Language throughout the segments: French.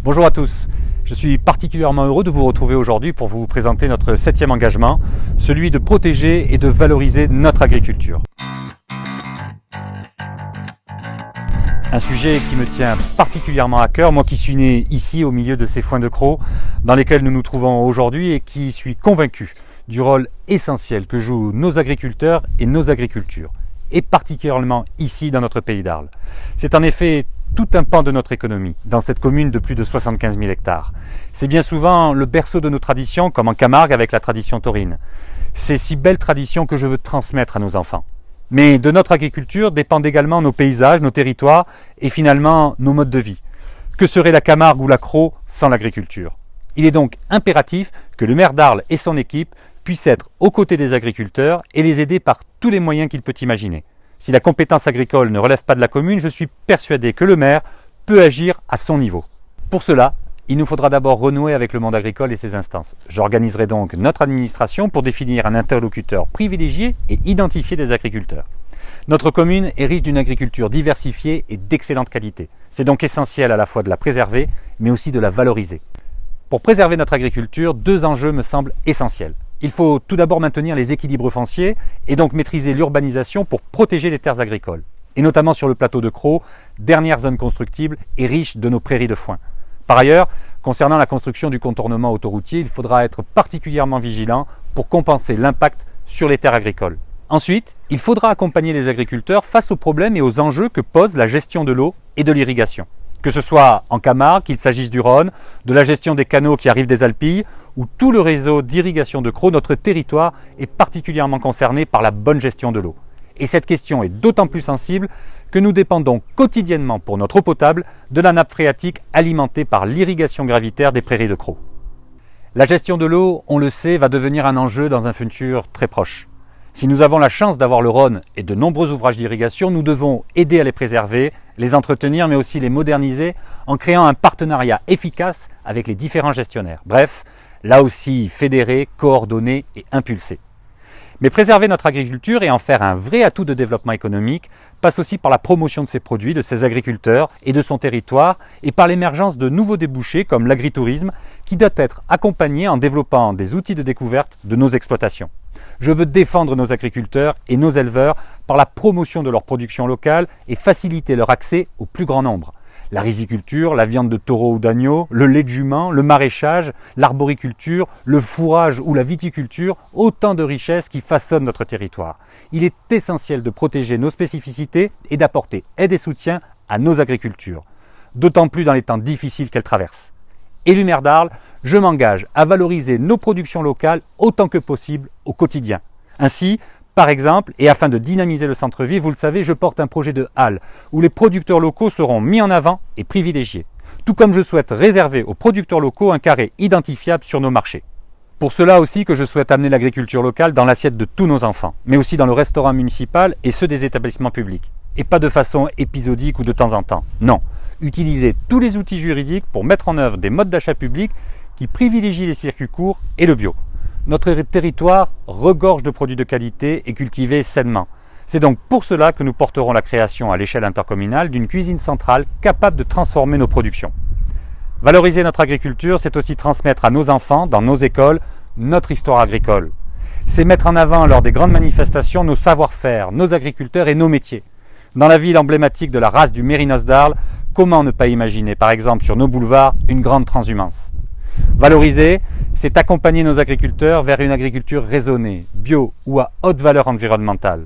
Bonjour à tous, je suis particulièrement heureux de vous retrouver aujourd'hui pour vous présenter notre 7e engagement, celui de protéger et de valoriser notre agriculture. Un sujet qui me tient particulièrement à cœur, moi qui suis né ici au milieu de ces foins de Crau dans lesquels nous nous trouvons aujourd'hui et qui suis convaincu du rôle essentiel que jouent nos agriculteurs et nos agricultures, et particulièrement ici dans notre pays d'Arles. C'est en effet tout un pan de notre économie dans cette commune de plus de 75 000 hectares. C'est bien souvent le berceau de nos traditions, comme en Camargue avec la tradition taurine. Ces si belles traditions que je veux transmettre à nos enfants. Mais de notre agriculture dépendent également nos paysages, nos territoires et finalement nos modes de vie. Que serait la Camargue ou la Crau sans l'agriculture? Il est donc impératif que le maire d'Arles et son équipe puissent être aux côtés des agriculteurs et les aider par tous les moyens qu'il peut imaginer. Si la compétence agricole ne relève pas de la commune, je suis persuadé que le maire peut agir à son niveau. Pour cela, il nous faudra d'abord renouer avec le monde agricole et ses instances. J'organiserai donc notre administration pour définir un interlocuteur privilégié et identifié des agriculteurs. Notre commune est riche d'une agriculture diversifiée et d'excellente qualité. C'est donc essentiel à la fois de la préserver, mais aussi de la valoriser. Pour préserver notre agriculture, deux enjeux me semblent essentiels. Il faut tout d'abord maintenir les équilibres fonciers et donc maîtriser l'urbanisation pour protéger les terres agricoles. Et notamment sur le plateau de Crau, dernière zone constructible et riche de nos prairies de foin. Par ailleurs, concernant la construction du contournement autoroutier, il faudra être particulièrement vigilant pour compenser l'impact sur les terres agricoles. Ensuite, il faudra accompagner les agriculteurs face aux problèmes et aux enjeux que pose la gestion de l'eau et de l'irrigation. Que ce soit en Camargue, qu'il s'agisse du Rhône, de la gestion des canaux qui arrivent des Alpilles ou tout le réseau d'irrigation de Crau, notre territoire est particulièrement concerné par la bonne gestion de l'eau. Et cette question est d'autant plus sensible que nous dépendons quotidiennement pour notre eau potable de la nappe phréatique alimentée par l'irrigation gravitaire des prairies de Crau. La gestion de l'eau, on le sait, va devenir un enjeu dans un futur très proche. Si nous avons la chance d'avoir le Rhône et de nombreux ouvrages d'irrigation, nous devons aider à les préserver, les entretenir, mais aussi les moderniser en créant un partenariat efficace avec les différents gestionnaires. Bref, là aussi fédérer, coordonner et impulser. Mais préserver notre agriculture et en faire un vrai atout de développement économique passe aussi par la promotion de ses produits, de ses agriculteurs et de son territoire et par l'émergence de nouveaux débouchés comme l'agritourisme qui doit être accompagné en développant des outils de découverte de nos exploitations. Je veux défendre nos agriculteurs et nos éleveurs par la promotion de leur production locale et faciliter leur accès au plus grand nombre. La riziculture, la viande de taureau ou d'agneau, le lait de jument, le maraîchage, l'arboriculture, le fourrage ou la viticulture, autant de richesses qui façonnent notre territoire. Il est essentiel de protéger nos spécificités et d'apporter aide et soutien à nos agricultures, d'autant plus dans les temps difficiles qu'elles traversent. Élu maire d'Arles, je m'engage à valoriser nos productions locales autant que possible au quotidien. Ainsi, par exemple, et afin de dynamiser le centre-ville, vous le savez, je porte un projet de halle où les producteurs locaux seront mis en avant et privilégiés. Tout comme je souhaite réserver aux producteurs locaux un carré identifiable sur nos marchés. Pour cela aussi que je souhaite amener l'agriculture locale dans l'assiette de tous nos enfants, mais aussi dans le restaurant municipal et ceux des établissements publics. Et pas de façon épisodique ou de temps en temps. Non, utiliser tous les outils juridiques pour mettre en œuvre des modes d'achat publics qui privilégient les circuits courts et le bio. Notre territoire regorge de produits de qualité et cultivés sainement. C'est donc pour cela que nous porterons la création à l'échelle intercommunale d'une cuisine centrale capable de transformer nos productions. Valoriser notre agriculture, c'est aussi transmettre à nos enfants, dans nos écoles, notre histoire agricole. C'est mettre en avant lors des grandes manifestations nos savoir-faire, nos agriculteurs et nos métiers. Dans la ville emblématique de la race du Mérinos d'Arles, comment ne pas imaginer, par exemple sur nos boulevards, une grande transhumance? Valoriser, c'est accompagner nos agriculteurs vers une agriculture raisonnée, bio ou à haute valeur environnementale.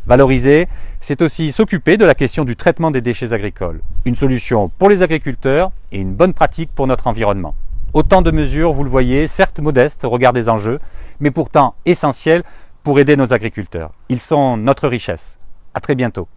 Valoriser, c'est aussi s'occuper de la question du traitement des déchets agricoles. Une solution pour les agriculteurs et une bonne pratique pour notre environnement. Autant de mesures, vous le voyez, certes modestes au regard des enjeux, mais pourtant essentielles pour aider nos agriculteurs. Ils sont notre richesse. À très bientôt.